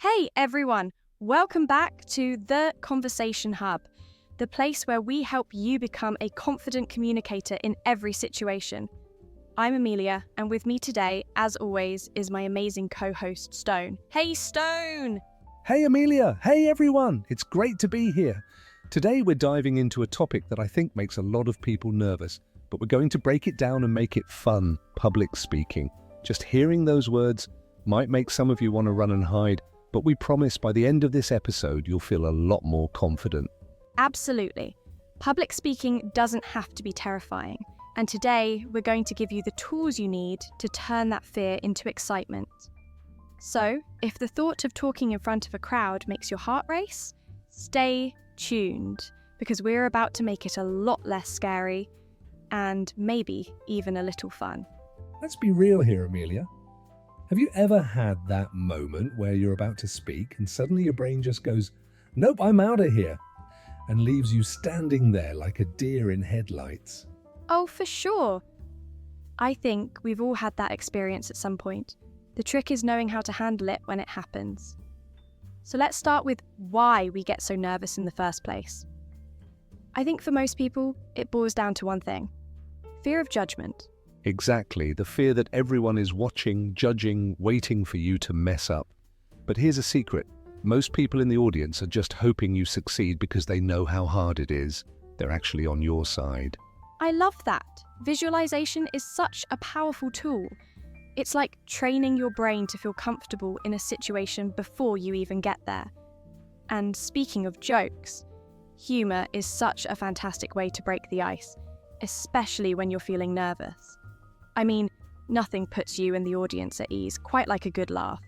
Hey everyone, welcome back to The Conversation Hub, the place where we help you become a confident communicator in every situation. I'm Amelia, and with me today, as always, is my amazing co-host Stone. Hey Stone! Hey Amelia! Hey everyone! It's great to be here. Today we're diving into a topic that I think makes a lot of people nervous, but we're going to break it down and make it fun, public speaking. Just hearing those words might make some of you want to run and hide, but we promise by the end of this episode you'll feel a lot more confident. Absolutely. Public speaking doesn't have to be terrifying, and today we're going to give you the tools you need to turn that fear into excitement. So, if the thought of talking in front of a crowd makes your heart race, stay tuned, because we're about to make it a lot less scary and maybe even a little fun. Let's be real here, Amelia. Have you ever had that moment where you're about to speak and suddenly your brain just goes, "Nope, I'm out of here," and leaves you standing there like a deer in headlights? Oh, for sure. I think we've all had that experience at some point. The trick is knowing how to handle it when it happens. So let's start with why we get so nervous in the first place. I think for most people, it boils down to one thing: fear of judgment. Exactly, the fear that everyone is watching, judging, waiting for you to mess up. But here's a secret. Most people in the audience are just hoping you succeed because they know how hard it is. They're actually on your side. I love that. Visualization is such a powerful tool. It's like training your brain to feel comfortable in a situation before you even get there. And speaking of jokes, humor is such a fantastic way to break the ice, especially when you're feeling nervous. I mean, nothing puts you and the audience at ease quite like a good laugh.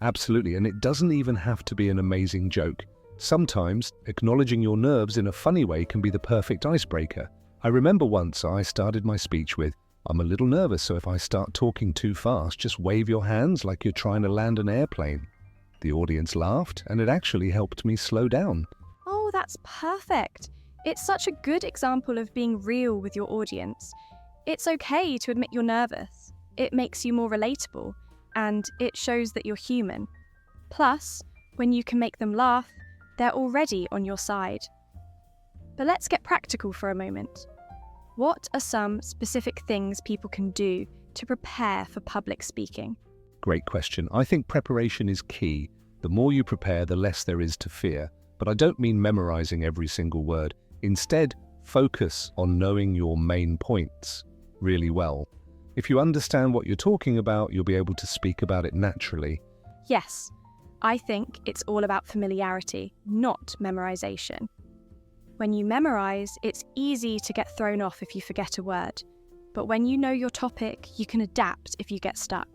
Absolutely, and it doesn't even have to be an amazing joke. Sometimes, acknowledging your nerves in a funny way can be the perfect icebreaker. I remember once I started my speech with, "I'm a little nervous, so if I start talking too fast, just wave your hands like you're trying to land an airplane." The audience laughed, and it actually helped me slow down. Oh, that's perfect. It's such a good example of being real with your audience. It's okay to admit you're nervous. It makes you more relatable, and it shows that you're human. Plus, when you can make them laugh, they're already on your side. But let's get practical for a moment. What are some specific things people can do to prepare for public speaking? Great question. I think preparation is key. The more you prepare, the less there is to fear. But I don't mean memorizing every single word. Instead, focus on knowing your main points really well. If you understand what you're talking about, you'll be able to speak about it naturally. Yes, I think it's all about familiarity, not memorization. When you memorize, it's easy to get thrown off if you forget a word. But when you know your topic, you can adapt if you get stuck.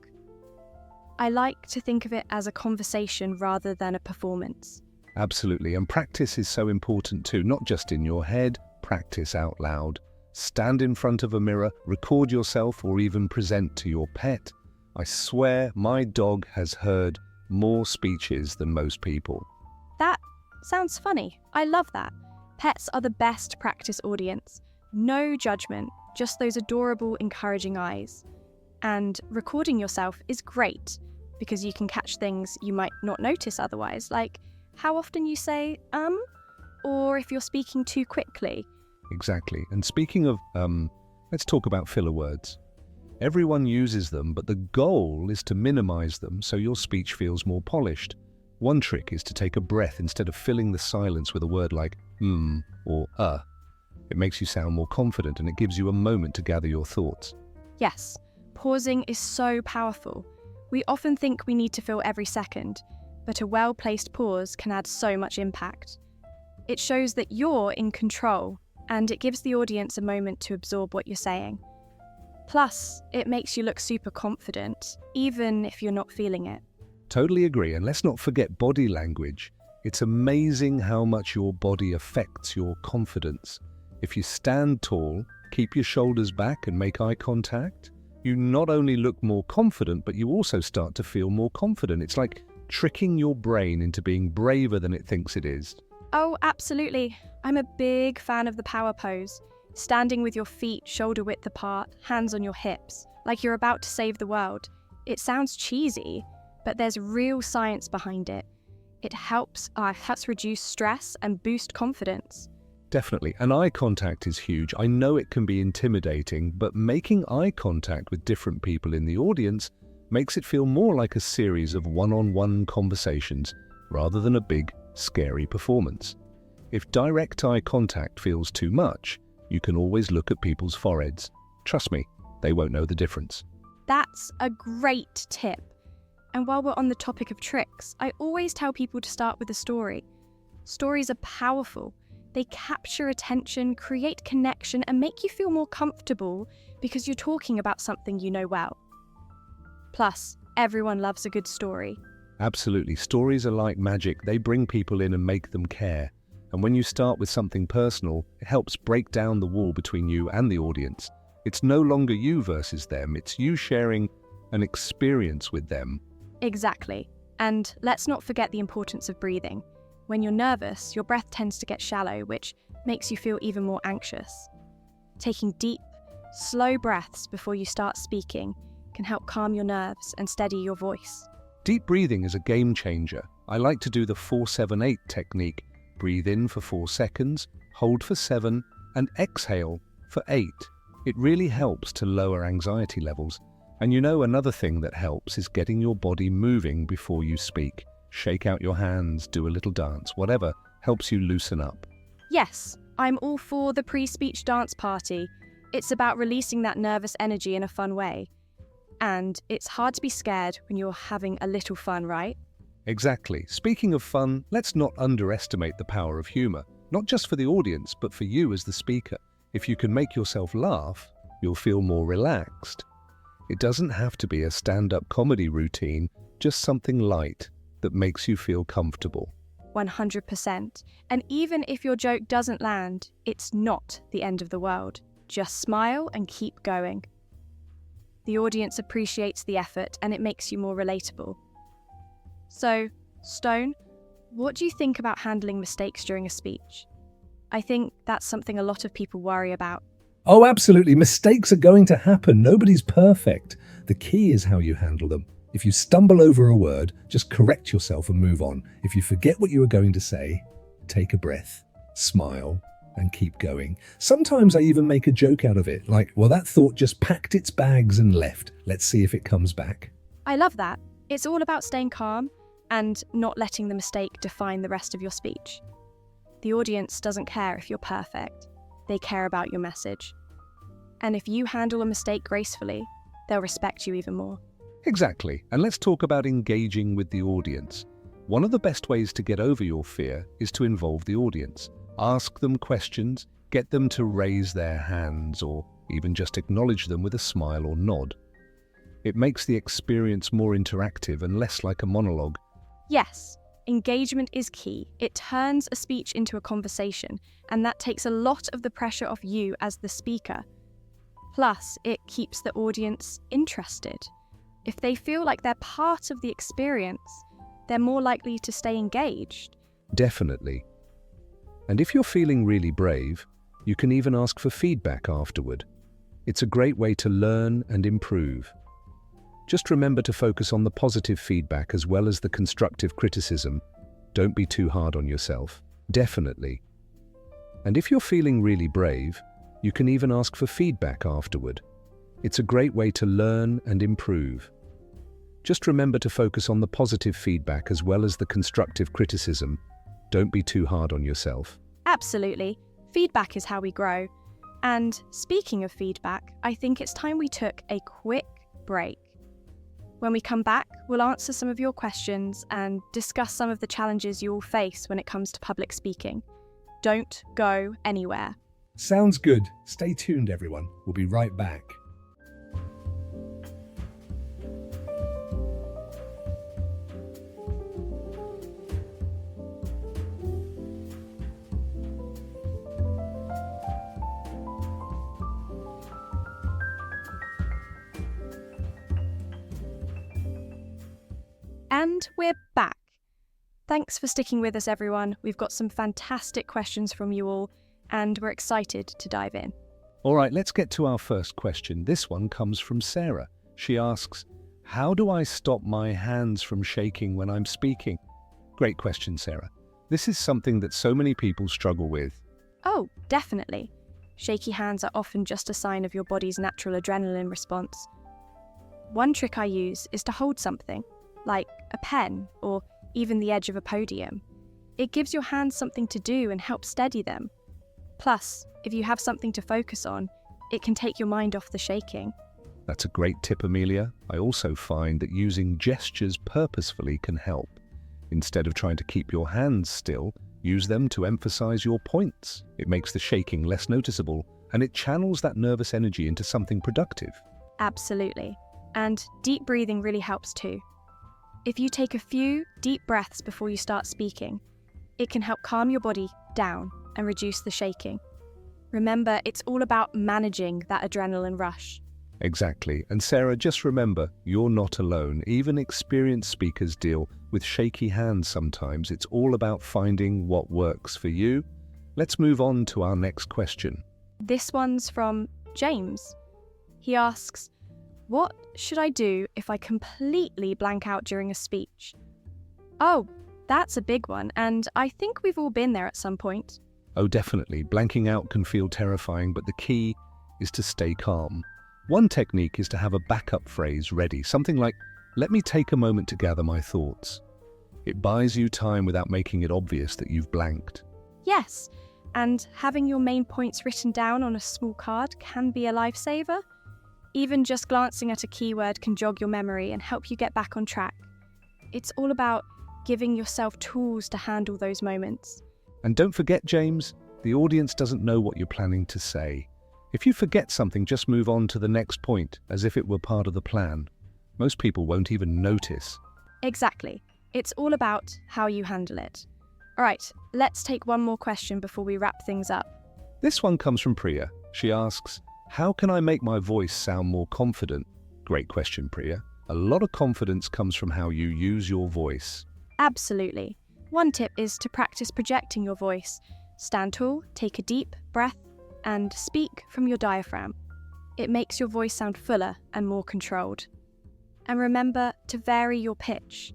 I like to think of it as a conversation rather than a performance. Absolutely, and practice is so important too, not just in your head, practice out loud. Stand in front of a mirror, record yourself, or even present to your pet. I swear my dog has heard more speeches than most people. That sounds funny. I love that. Pets are the best practice audience. No judgment, just those adorable, encouraging eyes. And recording yourself is great because you can catch things you might not notice otherwise, like how often you say, or if you're speaking too quickly. Exactly. And speaking of, let's talk about filler words. Everyone uses them, but the goal is to minimize them so your speech feels more polished. One trick is to take a breath instead of filling the silence with a word like or It makes you sound more confident and it gives you a moment to gather your thoughts. Yes, pausing is so powerful. We often think we need to fill every second, but a well-placed pause can add so much impact. It shows that you're in control, and it gives the audience a moment to absorb what you're saying. Plus, it makes you look super confident, even if you're not feeling it. Totally agree, and let's not forget body language. It's amazing how much your body affects your confidence. If you stand tall, keep your shoulders back and make eye contact, you not only look more confident, but you also start to feel more confident. It's like tricking your brain into being braver than it thinks it is. Oh, absolutely. I'm a big fan of the power pose. Standing with your feet shoulder width apart, hands on your hips, like you're about to save the world. It sounds cheesy, but there's real science behind it. It helps reduce stress and boost confidence. Definitely. And eye contact is huge. I know it can be intimidating, but making eye contact with different people in the audience makes it feel more like a series of one-on-one conversations rather than a big, scary performance. If direct eye contact feels too much, you can always look at people's foreheads. Trust me, they won't know the difference. That's a great tip. And while we're on the topic of tricks, I always tell people to start with a story. Stories are powerful. They capture attention, create connection, and make you feel more comfortable because you're talking about something you know well. Plus, everyone loves a good story. Absolutely. Stories are like magic. They bring people in and make them care. And when you start with something personal, it helps break down the wall between you and the audience. It's no longer you versus them. It's you sharing an experience with them. Exactly. And let's not forget the importance of breathing. When you're nervous, your breath tends to get shallow, which makes you feel even more anxious. Taking deep, slow breaths before you start speaking can help calm your nerves and steady your voice. Deep breathing is a game changer. I like to do the 4-7-8 technique. Breathe in for 4 seconds, hold for 7, and exhale for 8. It really helps to lower anxiety levels. And you know, another thing that helps is getting your body moving before you speak. Shake out your hands, do a little dance, whatever helps you loosen up. Yes, I'm all for the pre-speech dance party. It's about releasing that nervous energy in a fun way. And it's hard to be scared when you're having a little fun, right? Exactly. Speaking of fun, let's not underestimate the power of humor, not just for the audience, but for you as the speaker. If you can make yourself laugh, you'll feel more relaxed. It doesn't have to be a stand-up comedy routine, just something light that makes you feel comfortable. 100%. And even if your joke doesn't land, it's not the end of the world. Just smile and keep going. The audience appreciates the effort and it makes you more relatable. So, Stone, what do you think about handling mistakes during a speech? I think that's something a lot of people worry about. Oh, absolutely. Mistakes are going to happen. Nobody's perfect. The key is how you handle them. If you stumble over a word, just correct yourself and move on. If you forget what you were going to say, take a breath, smile, and keep going. Sometimes I even make a joke out of it, like, well, that thought just packed its bags and left. Let's see if it comes back. I love that. It's all about staying calm and not letting the mistake define the rest of your speech. The audience doesn't care if you're perfect. They care about your message. And if you handle a mistake gracefully, they'll respect you even more. Exactly. And let's talk about engaging with the audience. One of the best ways to get over your fear is to involve the audience. Ask them questions, get them to raise their hands, or even just acknowledge them with a smile or nod. It makes the experience more interactive and less like a monologue. Yes, engagement is key. It turns a speech into a conversation, and that takes a lot of the pressure off you as the speaker. Plus, it keeps the audience interested. If they feel like they're part of the experience, they're more likely to stay engaged. Definitely. And if you're feeling really brave, you can even ask for feedback afterward. It's a great way to learn and improve. Just remember to focus on the positive feedback as well as the constructive criticism. Don't be too hard on yourself. Definitely. And if you're feeling really brave, you can even ask for feedback afterward. It's a great way to learn and improve. Just remember to focus on the positive feedback as well as the constructive criticism. Don't be too hard on yourself. Absolutely. Feedback is how we grow. And speaking of feedback, I think it's time we took a quick break. When we come back, we'll answer some of your questions and discuss some of the challenges you all face when it comes to public speaking. Don't go anywhere. Sounds good. Stay tuned, everyone. We'll be right back. And we're back. Thanks for sticking with us, everyone. We've got some fantastic questions from you all, and we're excited to dive in. All right, let's get to our first question. This one comes from Sarah. She asks, how do I stop my hands from shaking when I'm speaking? Great question, Sarah. This is something that so many people struggle with. Oh, definitely. Shaky hands are often just a sign of your body's natural adrenaline response. One trick I use is to hold something, like a pen or even the edge of a podium. It gives your hands something to do and helps steady them. Plus, if you have something to focus on, it can take your mind off the shaking. That's a great tip, Amelia. I also find that using gestures purposefully can help. Instead of trying to keep your hands still, use them to emphasize your points. It makes the shaking less noticeable, and it channels that nervous energy into something productive. Absolutely. And deep breathing really helps too. If you take a few deep breaths before you start speaking, it can help calm your body down and reduce the shaking. Remember, it's all about managing that adrenaline rush. Exactly. And Sarah, just remember, you're not alone. Even experienced speakers deal with shaky hands sometimes. It's all about finding what works for you. Let's move on to our next question. This one's from James. He asks, what should I do if I completely blank out during a speech? Oh, that's a big one, and I think we've all been there at some point. Oh, definitely. Blanking out can feel terrifying, but the key is to stay calm. One technique is to have a backup phrase ready, something like, "Let me take a moment to gather my thoughts." It buys you time without making it obvious that you've blanked. Yes, and having your main points written down on a small card can be a lifesaver. Even just glancing at a keyword can jog your memory and help you get back on track. It's all about giving yourself tools to handle those moments. And don't forget, James, the audience doesn't know what you're planning to say. If you forget something, just move on to the next point, as if it were part of the plan. Most people won't even notice. Exactly. It's all about how you handle it. All right, let's take one more question before we wrap things up. This one comes from Priya. She asks, how can I make my voice sound more confident? Great question, Priya. A lot of confidence comes from how you use your voice. Absolutely. One tip is to practice projecting your voice. Stand tall, take a deep breath, and speak from your diaphragm. It makes your voice sound fuller and more controlled. And remember to vary your pitch.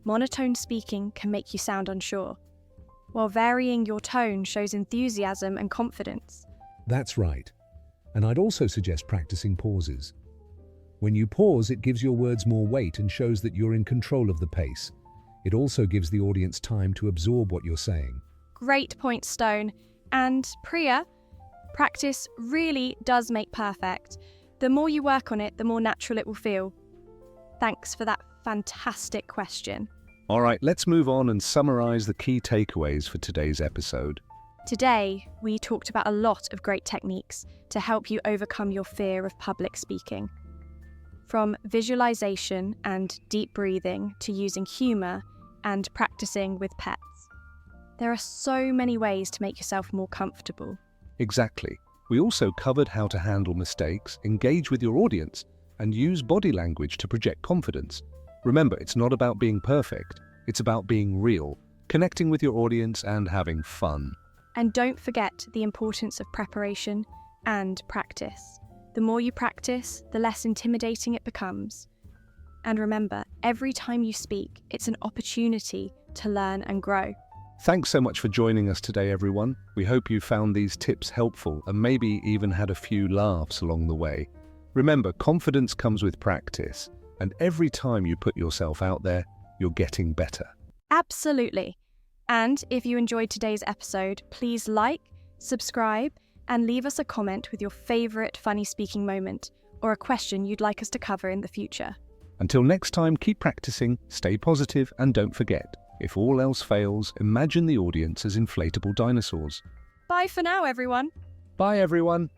Monotone speaking can make you sound unsure, while varying your tone shows enthusiasm and confidence. That's right. And I'd also suggest practicing pauses. When you pause, it gives your words more weight and shows that you're in control of the pace. It also gives the audience time to absorb what you're saying. Great point, Stone. And Priya, practice really does make perfect. The more you work on it, the more natural it will feel. Thanks for that fantastic question. All right, let's move on and summarize the key takeaways for today's episode. Today, we talked about a lot of great techniques to help you overcome your fear of public speaking. From visualization and deep breathing to using humor and practicing with pets. There are so many ways to make yourself more comfortable. Exactly. We also covered how to handle mistakes, engage with your audience, and use body language to project confidence. Remember, it's not about being perfect. It's about being real, connecting with your audience, and having fun. And don't forget the importance of preparation and practice. The more you practice, the less intimidating it becomes. And remember, every time you speak, it's an opportunity to learn and grow. Thanks so much for joining us today, everyone. We hope you found these tips helpful and maybe even had a few laughs along the way. Remember, confidence comes with practice, and every time you put yourself out there, you're getting better. Absolutely. And if you enjoyed today's episode, please like, subscribe, and leave us a comment with your favorite funny speaking moment or a question you'd like us to cover in the future. Until next time, keep practicing, stay positive, and don't forget, if all else fails, imagine the audience as inflatable dinosaurs. Bye for now, everyone. Bye, everyone.